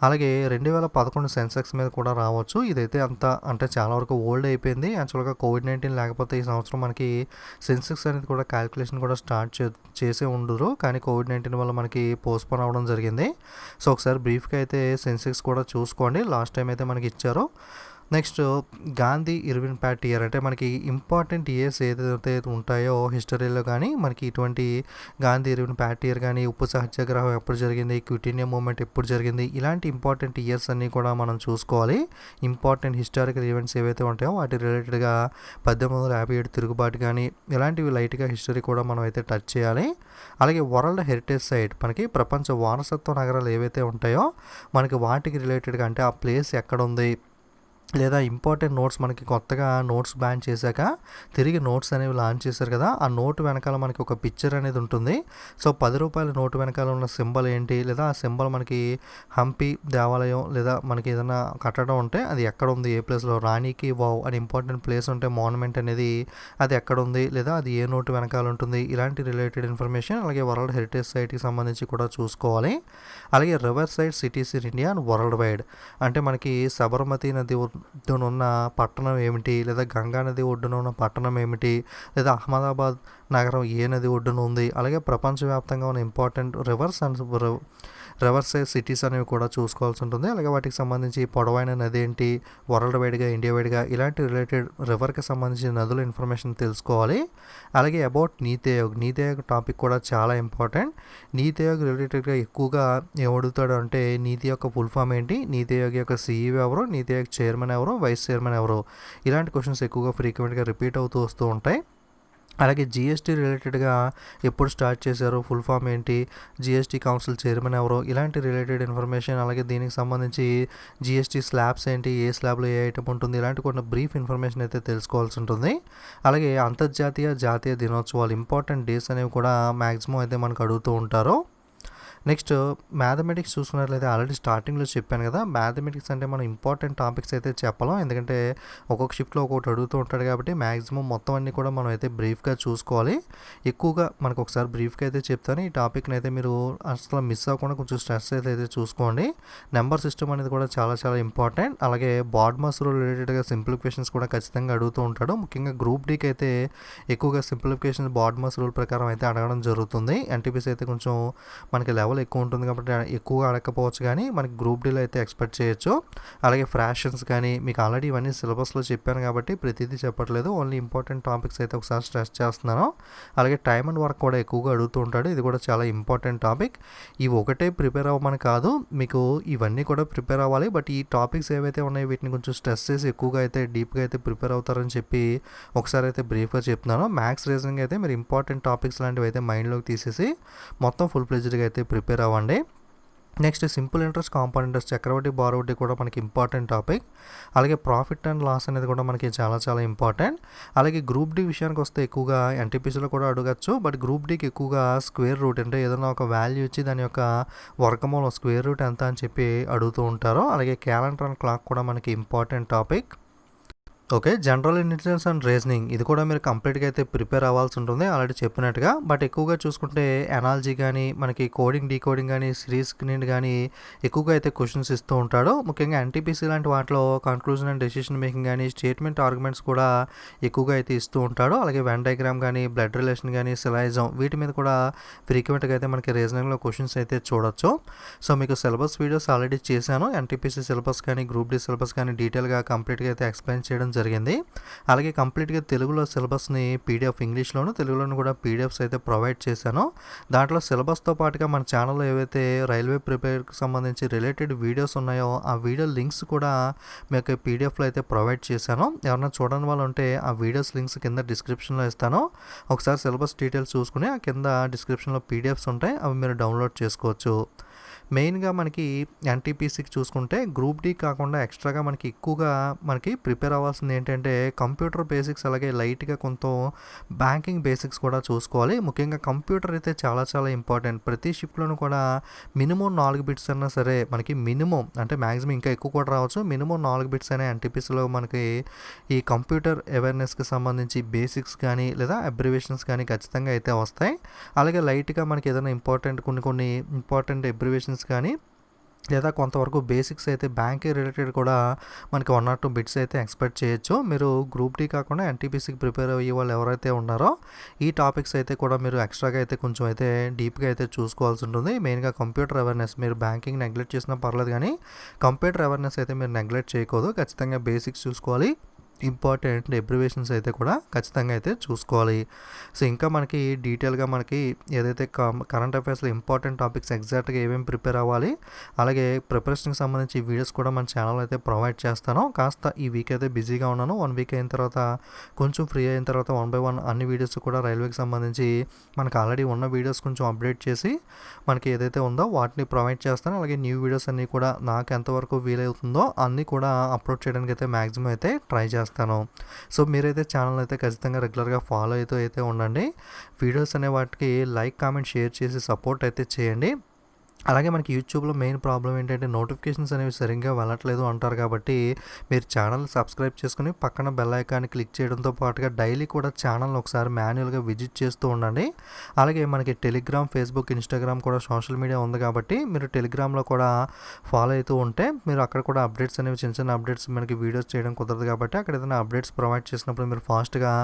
A: అలాగే 2011 సెన్సెక్స్ మీద కూడా రావచ్చు. ఇదైతే అంటే చాలా వరకు ఓల్డ్ అయిపోయింది. యాక్చువల్గా కోవిడ్-19 లేకపోతే ఈ సంవత్సరం మనకి సెన్సెక్స్ అనేది కూడా క్యాలిక్యులేషన్ కూడా స్టార్ట్ చేసే ఉండరు, కానీ కోవిడ్-19 వల్ల మనకి పోస్ట్పోన్ అవ్వడం జరిగింది. సో ఒకసారి బ్రీఫ్గా అయితే సెన్సెక్స్ కూడా చూసుకోండి, లాస్ట్ టైం అయితే మనకి ఇచ్చారు. Next Gandhi Irwin pact year, అంటే మనకి ఇంపార్టెంట్ ఇయర్స్ ఏదైతే ఉంటాయో హిస్టరీలో కానీ మనకి ఇటువంటి గాంధీ ఇర్విన్ ప్యాట్ ఇయర్ కానీ, ఉప్పు సత్యాగ్రహం ఎప్పుడు జరిగింది, క్విట్ ఇండియా మూవ్మెంట్ ఎప్పుడు జరిగింది, ఇలాంటి ఇంపార్టెంట్ ఇయర్స్ అన్నీ కూడా మనం చూసుకోవాలి. ఇంపార్టెంట్ హిస్టారికల్ ఈవెంట్స్ ఏవైతే ఉంటాయో వాటి రిలేటెడ్గా 1857 తిరుగుబాటు కానీ ఇలాంటివి లైట్గా హిస్టరీ కూడా మనం అయితే టచ్ చేయాలి. అలాగే వరల్డ్ హెరిటేజ్ సైట్, మనకి ప్రపంచ వారసత్వ నగరాలు ఏవైతే ఉంటాయో మనకి వాటికి రిలేటెడ్గా, అంటే ఆ ప్లేస్ ఎక్కడ ఉంది, లేదా ఇంపార్టెంట్ నోట్స్, మనకి కొత్తగా నోట్స్ బ్యాన్ చేశాక తిరిగి నోట్స్ అనేవి లాంచ్ చేశారు కదా, ఆ నోటు వెనకాల మనకి ఒక పిక్చర్ అనేది ఉంటుంది. సో 10 రూపాయల నోటు వెనకాల ఉన్న సింబల్ ఏంటి, లేదా ఆ సింబల్ మనకి హంపి దేవాలయం, లేదా మనకి ఏదైనా కట్టడం ఉంటే అది ఎక్కడ ఉంది, ఏ ప్లేస్లో, రాణికి వావ్ అని ఇంపార్టెంట్ ప్లేస్ ఉంటే మాన్యుమెంట్ అనేది అది ఎక్కడ ఉంది, లేదా అది ఏ నోటు వెనకాల ఉంటుంది, ఇలాంటి రిలేటెడ్ ఇన్ఫర్మేషన్ అలాగే వరల్డ్ హెరిటేజ్ సైట్కి సంబంధించి కూడా చూసుకోవాలి. అలాగే river side cities in India and world wide, అంటే మనకి సబర్మతి నది ఒడ్డున ఉన్న పట్టణం ఏమిటి, లేదా గంగా నది ఒడ్డున ఉన్న పట్టణం ఏమిటి, లేదా అహ్మదాబాద్ నగరం ఏ నది ఒడ్డున ఉంది, అలాగే ప్రపంచవ్యాప్తంగా ఉన్న important rivers and reverse cities అనేవి కూడా చూసుకోవాల్సి ఉంటుంది. అలాగే వాటికి సంబంధించి పొడవైన నది ఏంటి, వరల్డ్ వైడ్గా, ఇండియా వైడ్గా, ఇలాంటి రిలేటెడ్ రివర్కి సంబంధించిన నదుల ఇన్ఫర్మేషన్ తెలుసుకోవాలి. అలాగే అబౌట్ నీతి ఆయోగ్ టాపిక్ కూడా చాలా ఇంపార్టెంట్. నీతి ఆయోగ్ రిలేటెడ్గా ఎక్కువగా ఏమడుగుతాడు అంటే నీతి యొక్క ఫుల్ ఫామ్ ఏంటి, నీతి ఆయోగ్ యొక్క సీఈఓ ఎవరు, నీతి ఆయోగ్ చైర్మన్ ఎవరు, వైస్ చైర్మన్ ఎవరు, ఇలాంటి క్వశ్చన్స్ ఎక్కువగా ఫ్రీక్వెంట్గా రిపీట్ అవుతూ వస్తూ ఉంటాయి. అలాగే జిఎస్టీ రిలేటెడ్గా ఎప్పుడు స్టార్ట్ చేశారు, ఫుల్ ఫామ్ ఏంటి, జిఎస్టీ కౌన్సిల్ చైర్మన్ ఎవరు, ఇలాంటి రిలేటెడ్ ఇన్ఫర్మేషన్, అలాగే దీనికి సంబంధించి జిఎస్టీ స్లాబ్స్ ఏంటి, ఏ స్లాబ్లో ఏ ఐటమ్ ఉంటుంది, ఇలాంటి కొన్ని బ్రీఫ్ ఇన్ఫర్మేషన్ అయితే తెలుసుకోవాల్సి ఉంటుంది. అలాగే అంతర్జాతీయ జాతీయ దినోత్సవాలు, ఇంపార్టెంట్ డేస్ అనేవి కూడా మ్యాక్సిమం అయితే మనకు అడుగుతూ ఉంటారు. నెక్స్ట్ మ్యాథమెటిక్స్ చూసుకున్నట్లయితే ఆల్రెడీ స్టార్టింగ్లో చెప్పాను కదా, మ్యాథమెటిక్స్ అంటే మనం ఇంపార్టెంట్ టాపిక్స్ అయితే చెప్పలేం, ఎందుకంటే ఒక్కొక్క షిఫ్ట్లో ఒక్కొక్కటి అడుగుతూ ఉంటాడు కాబట్టి మ్యాక్సిమం మొత్తం అన్నీ కూడా మనం అయితే బ్రీఫ్గా చూసుకోవాలి. ఎక్కువగా మనకు ఒకసారి బ్రీఫ్గా అయితే చెప్తాను, ఈ టాపిక్ని అయితే మీరు అసలు మిస్ అవ్వకుండా కొంచెం స్ట్రెస్ అయితే చూసుకోండి. నెంబర్ సిస్టమ్ అనేది కూడా చాలా చాలా ఇంపార్టెంట్. అలాగే బాడ్మాస్ రూల్ రిలేటెడ్గా సింప్లిఫికేషన్స్ కూడా ఖచ్చితంగా అడుగుతూ ఉంటాడు. ముఖ్యంగా గ్రూప్ డీకి అయితే ఎక్కువగా సింప్లిఫికేషన్స్ బాడ్మాస్ రూల్ ప్రకారం అయితే అడగడం జరుగుతుంది. ఎన్టీపీసీ అయితే కొంచెం మనకి లెవెల్ ఎక్కువ ఉంటుంది కాబట్టి ఎక్కువగా అడగకపోవచ్చు, కానీ మనకి గ్రూప్ డీలో అయితే ఎక్స్పెక్ట్ చేయొచ్చు. అలాగే ఫ్రాక్షన్స్ కానీ, మీకు ఆల్రెడీ ఇవన్నీ సిలబస్లో చెప్పాను కాబట్టి ప్రతిదీ చెప్పట్లేదు, ఓన్లీ ఇంపార్టెంట్ టాపిక్స్ అయితే ఒకసారి స్ట్రెస్ చేస్తున్నాను. అలాగే టైమ్ అండ్ వర్క్ కూడా ఎక్కువగా అడుగుతూ ఉంటాడు, ఇది కూడా చాలా ఇంపార్టెంట్ టాపిక్. ఇవి ఒకటే ప్రిపేర్ అవ్వమని కాదు, మీకు ఇవన్నీ కూడా ప్రిపేర్ అవ్వాలి, బట్ ఈ టాపిక్స్ ఏవైతే ఉన్నాయో వీటిని కొంచెం స్ట్రెస్ చేసి ఎక్కువగా అయితే డీప్గా అయితే ప్రిపేర్ అవుతారని చెప్పి ఒకసారి అయితే బ్రీఫ్గా చెప్తున్నాను. మ్యాథ్స్ రీజనింగ్ అయితే మీరు ఇంపార్టెంట్ టాపిక్స్ లాంటివి అయితే మైండ్లోకి తీసేసి మొత్తం ఫుల్ ప్లెజ్డ్గా అయితే ప్రిపేర్ అవ్వండి. Next simple interest, compound interest, చక్రవడ్డీ బారోవడ్డీ కూడా మనకి ఇంపార్టెంట్ టాపిక్. అలాగే ప్రాఫిట్ అండ్ లాస్ అనేది కూడా మనకి చాలా చాలా ఇంపార్టెంట్. అలాగే గ్రూప్ డి విషయానికి వస్తే ఎక్కువగా ఎన్టీపీసీలో కూడా అడగచ్చు, బట్ గ్రూప్ డీకి ఎక్కువగా స్క్వేర్ రూట్, అంటే ఏదైనా ఒక వాల్యూ ఇచ్చి దాని యొక్క వర్గమూలం స్క్వేర్ రూట్ ఎంత అని చెప్పి అడుగుతూ ఉంటారు. అలాగే క్యాలెండర్ అండ్ క్లాక్ కూడా మనకి important topic. Okay. General intelligence and reasoning ఇది కూడా మీరు కంప్లీట్‌గా అయితే ప్రిపేర్ అవ్వాల్సి ఉంటుంది. ఆల్రెడీ చెప్పినట్టుగా. బట్ ఎక్కువగా చూసుకుంటే అనాలజీ గాని, మనకి కోడింగ్, డీకోడింగ్ గాని, సిరీస్ నుండి గాని ఎక్కువగా అయితే క్వెషన్స్ ఇస్తూ ఉంటాడు. ముఖ్యంగా ఎన్‌టీపీసీ లాంటి వాటిలో కన్క్లూజన్ అండ్ డెసిషన్ మేకింగ్ గాని, స్టేట్మెంట్ ఆర్గ్యుమెంట్స్ కూడా ఎక్కువగా అయితే ఇస్తూ ఉంటాడు. అలాగే వెన్ డయాగ్రామ్ గాని, బ్లడ్ రిలేషన్ గాని, సిలాయిజం వీటి మీద కూడా ఫ్రీక్వెంట్‌గా అయితే మనకి రీజనింగ్‌లో క్వెషన్స్ అయితే చూడొచ్చు. సో మీకు సిలబస్ వీడియోస్ ఆల్రెడీ చేశాను. ఎన్‌టీపీసీ సిలబస్ కానీ, గ్రూప్ డి సిలబస్ కానీ డీటెయిల్‌గా కంప్లీట్‌గా అయితే ఎక్స్‌ప్లెయిన్ చేయడం జరిగింది. అలాగే కంప్లీట్‌గా తెలుగులో సిలబస్‌ని పీడిఎఫ్ ఇంగ్లీష్‌లోను, తెలుగులోను కూడా పీడిఎఫ్స్ అయితే ప్రొవైడ్ చేశాను. దాంట్లో సిలబస్‌తో పాటుగా మన ఛానల్‌లో ఏవైతే రైల్వే ప్రిపేర్‌కి సంబంధించి రిలేటెడ్ వీడియోస్ ఉన్నాయో ఆ వీడియో లింక్స్ కూడా మీకు పీడిఎఫ్‌లో అయితే ప్రొవైడ్ చేశాను. ఎవరైనా చూడని వాళ్ళు ఉంటే ఆ వీడియోస్ లింక్స్ కింద డిస్క్రిప్షన్‌లో ఇస్తాను. ఒకసారి సిలబస్ డీటెయిల్స్ చూసుకుని ఆ కింద డిస్క్రిప్షన్‌లో పీడిఎఫ్స్ ఉంటాయి. అవి మీరు డౌన్లోడ్ చేసుకోవచ్చు. మెయిన్‌గా మనకి ఎన్‌టీపీసీకి చూసుకుంటే గ్రూప్ డి కాకుండా ఎక్స్ట్రాగా మనకి ఎక్కువగా మనకి ప్రిపేర్ అవ్వాల్సింది ఏంటంటే కంప్యూటర్ బేసిక్స్ అలాగే లైట్‌గా కొంత బ్యాంకింగ్ బేసిక్స్ కూడా చూసుకోవాలి. ముఖ్యంగా కంప్యూటర్ అయితే చాలా చాలా ఇంపార్టెంట్. ప్రతి షిఫ్ట్‌లోనూ కూడా మినిమమ్ 4 బిట్స్ అన్నా సరే మనకి మినిమమ్ అంటే మాక్సిమం ఇంకా ఎక్కువ కూడా రావచ్చు. మినిమమ్ 4 బిట్స్ అనే ఎన్‌టీపీసీలో మనకి ఈ కంప్యూటర్ అవేర్‌నెస్‌కి సంబంధించి బేసిక్స్ కానీ లేదా అబ్రివేషన్స్ కానీ ఖచ్చితంగా అయితే వస్తాయి. అలాగే లైట్‌గా మనకి ఏదైనా కొన్ని ఇంపార్టెంట్ అబ్రివేషన్స్ కానీ లేదా కొంతవరకు బేసిక్స్ అయితే బ్యాంకింగ్ రిలేటెడ్ కూడా మనకి 1 ఆర్ 2 బిట్స్ అయితే ఎక్స్పెక్ట్ చేయొచ్చు. మీరు గ్రూప్ డి కాకుండా ఎన్‌టీపీసీకి ప్రిపేర్ అయ్యే వాళ్ళు ఎవరైతే ఉన్నారో ఈ టాపిక్స్ అయితే కూడా మీరు ఎక్స్ట్రాగా అయితే కొంచెం అయితే డీప్‌గా అయితే చూసుకోవాల్సి ఉంటుంది. మెయిన్‌గా కంప్యూటర్ అవేర్‌నెస్ మీరు బ్యాంకింగ్ నెగ్లెక్ట్ చేసినా పర్లేదు కానీ కంప్యూటర్ అవేర్‌నెస్ అయితే మీరు నెగ్లెక్ట్ చేయకూడదు. ఖచ్చితంగా బేసిక్స్ చూసుకోవాలి. ఇంపార్టెంట్ అబ్రివేషన్స్ అయితే కూడా ఖచ్చితంగా అయితే చూసుకోవాలి. సో ఇంకా మనకి డీటెయిల్గా మనకి ఏదైతే కరెంట్ అఫైర్స్లో ఇంపార్టెంట్ టాపిక్స్ ఎగ్జాక్ట్గా ఏమేమి ప్రిపేర్ అవ్వాలి అలాగే ప్రిపరేషన్కి సంబంధించి వీడియోస్ కూడా మన ఛానల్ అయితే ప్రొవైడ్ చేస్తాను. కాస్త ఈ వీక్ అయితే బిజీగా ఉన్నాను. 1 వీక్ అయిన తర్వాత కొంచెం ఫ్రీ అయిన తర్వాత 1 బై 1 అన్ని వీడియోస్ కూడా రైల్వేకి సంబంధించి మనకు ఆల్రెడీ ఉన్న వీడియోస్ కొంచెం అప్డేట్ చేసి మనకి ఏదైతే ఉందో వాటిని ప్రొవైడ్ చేస్తాను. అలాగే న్యూ వీడియోస్ అన్నీ కూడా నాకు ఎంతవరకు వీలవుతుందో అన్నీ కూడా అప్లోడ్ చేయడానికి అయితే మ్యాక్సిమం అయితే ట్రై చేస్తాను. సో మీరైతే ఛానల్ అయితే ఖచ్చితంగా రెగ్యులర్గా ఫాలో అయితే ఉండండి. వీడియోస్ అనే వాటికి లైక్, కామెంట్, షేర్ చేసి సపోర్ట్ అయితే చేయండి. అలాగే మనకి యూట్యూబ్లో మెయిన్ ప్రాబ్లం ఏంటంటే నోటిఫికేషన్స్ అనేవి సరిగ్గా వెళ్ళట్లేదు అంటారు కాబట్టి మీరు ఛానల్ సబ్స్క్రైబ్ చేసుకుని పక్కన బెల్ ఐకాన్ని క్లిక్ చేయడంతో పాటుగా డైలీ కూడా ఛానల్ని ఒకసారి మాన్యువల్గా విజిట్ చేస్తూ ఉండండి. అలాగే మనకి టెలిగ్రామ్, ఫేస్బుక్, ఇన్స్టాగ్రామ్ కూడా సోషల్ మీడియా ఉంది కాబట్టి మీరు టెలిగ్రామ్లో కూడా ఫాలో అవుతూ ఉంటే మీరు అక్కడ కూడా అప్డేట్స్ అనేవి చిన్న చిన్న అప్డేట్స్ మనకి వీడియోస్ చేయడం కుదరదు కాబట్టి అక్కడ ఏదైనా అప్డేట్స్ ప్రొవైడ్ చేసినప్పుడు మీరు ఫాస్ట్గా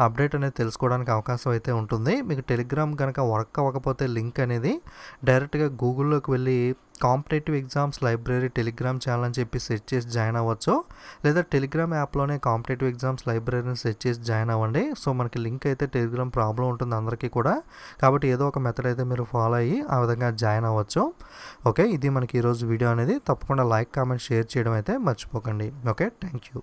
A: అప్డేట్ అనేది తెలుసుకోవడానికి అవకాశం అయితే ఉంటుంది. మీకు టెలిగ్రామ్ కనుక వర్క్ అవ్వకపోతే లింక్ అనేది డైరెక్ట్గా గూగుల్లోకి వెళ్ళి competitive exams library Telegram channel అని చెప్పి సెర్చ్ చేసి జాయిన్ అవ్వచ్చు. లేదా టెలిగ్రామ్ యాప్లోనే కాంపిటేటివ్ ఎగ్జామ్స్ లైబ్రరీని సెర్చ్ చేసి జాయిన్ అవ్వండి. సో మనకి లింక్ అయితే టెలిగ్రామ్ ప్రాబ్లం ఉంటుంది అందరికీ కూడా. కాబట్టి ఏదో ఒక మెథడ్ అయితే మీరు ఫాలో అయ్యి ఆ విధంగా జాయిన్ అవ్వచ్చు. ఓకే, ఇది మనకి ఈరోజు వీడియో అనేది. తప్పకుండా లైక్, కామెంట్, షేర్ చేయడం అయితే మర్చిపోకండి. Okay, thank you.